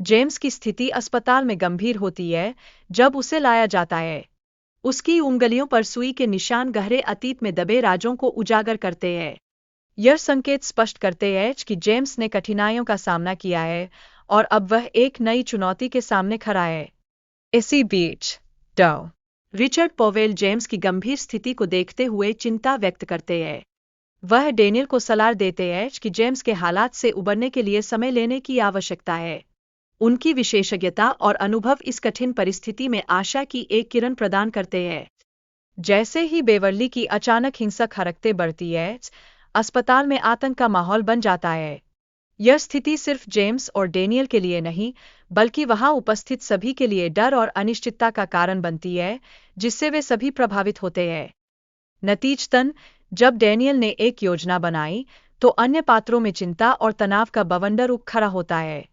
James की स्थिति अस्पताल में गंभीर होती है जब उसे लाया जाता है। उसकी उंगलियों पर सुई के निशान गहरे अतीत में दबे राजों को उजागर करते हैं। यह संकेत स्पष्ट करते हैं कि जेम्स ने कठिनाइयों का सामना किया है और अब वह एक नई चुनौती के सामने खड़ा है। इसी बीच डॉ. रिचर्ड पॉवेल जेम्स की गंभीर स्थिति को देखते हुए चिंता व्यक्त करते हैं। वह डेनियल को सलाह देते हैं कि जेम्स के हालात से उबरने के लिए समय लेने की आवश्यकता है। उनकी विशेषज्ञता और अनुभव इस कठिन परिस्थिति में आशा की एक किरण प्रदान करते हैं। जैसे ही बेवर्ली की अचानक हिंसक हरकतें बढ़ती है, अस्पताल में आतंक का माहौल बन जाता है। यह स्थिति सिर्फ जेम्स और डेनियल के लिए नहीं, बल्कि वहां उपस्थित सभी के लिए डर और अनिश्चितता का कारण बनती है, जिससे वे सभी प्रभावित होते हैं। नतीजतन, जब डेनियल ने एक योजना बनाई, तो अन्य पात्रों में चिंता और तनाव का बवंडर उठ खड़ा होता है।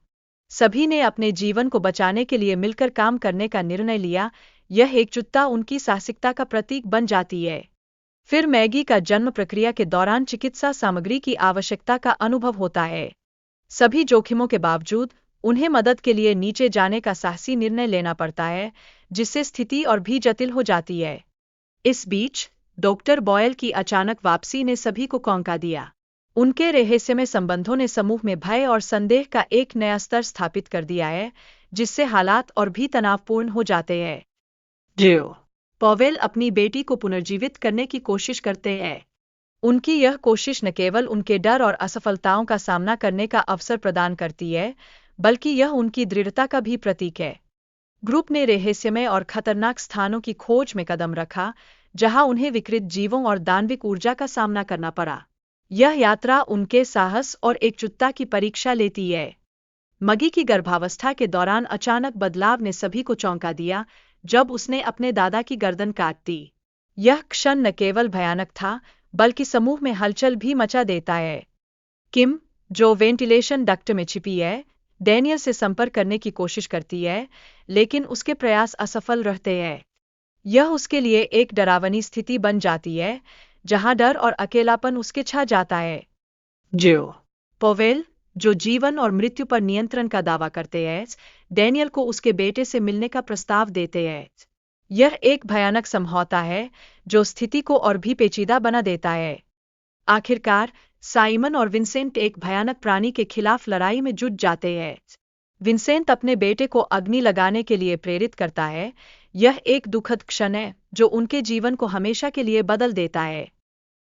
सभी ने अपने जीवन को बचाने के लिए मिलकर काम करने का निर्णय लिया। यह एकजुटता उनकी साहसिकता का प्रतीक बन जाती है। फिर मैगी का जन्म प्रक्रिया के दौरान चिकित्सा सामग्री की आवश्यकता का अनुभव होता है। सभी जोखिमों के बावजूद उन्हें मदद के लिए नीचे जाने का साहसी निर्णय लेना पड़ता है, जिससे स्थिति और भी जटिल हो जाती है। इस बीच डॉक्टर बॉयल की अचानक वापसी ने सभी को चौंका दिया। उनके रहस्यमय संबंधों ने समूह में भय और संदेह का एक नया स्तर स्थापित कर दिया है, जिससे हालात और भी तनावपूर्ण हो जाते हैं। डॉ. पॉवेल अपनी बेटी को पुनर्जीवित करने की कोशिश करते हैं। उनकी यह कोशिश न केवल उनके डर और असफलताओं का सामना करने का अवसर प्रदान करती है, बल्कि यह उनकी दृढ़ता का भी प्रतीक है। ग्रुप ने रहस्यमय और खतरनाक स्थानों की खोज में कदम रखा, जहां उन्हें विकृत जीवों और दानविक ऊर्जा का सामना करना पड़ा। यह यात्रा उनके साहस और एकजुटता की परीक्षा लेती है। मगी की गर्भावस्था के दौरान अचानक बदलाव ने सभी को चौंका दिया, जब उसने अपने दादा की गर्दन काट दी। यह क्षण न केवल भयानक था, बल्कि समूह में हलचल भी मचा देता है। किम, जो वेंटिलेशन डक्ट में छिपी है, डेनियल से संपर्क करने की कोशिश करती है, लेकिन उसके प्रयास असफल रहते हैं। यह उसके लिए एक डरावनी स्थिति बन जाती है, जहां डर और अकेलापन उसके छा जाता है। डॉ. पॉवेल, जो जीवन और मृत्यु पर नियंत्रण का दावा करते हैं, डेनियल को उसके बेटे से मिलने का प्रस्ताव देते हैं। यह एक भयानक समझौता है, जो स्थिति को और भी पेचीदा बना देता है। आखिरकार, साइमन और विंसेंट एक भयानक प्राणी के खिलाफ लड़ाई में जुट जाते हैं। विंसेंट अपने बेटे को अग्नि लगाने के लिए प्रेरित करता है। यह एक दुखद क्षण है, जो उनके जीवन को हमेशा के लिए बदल देता है।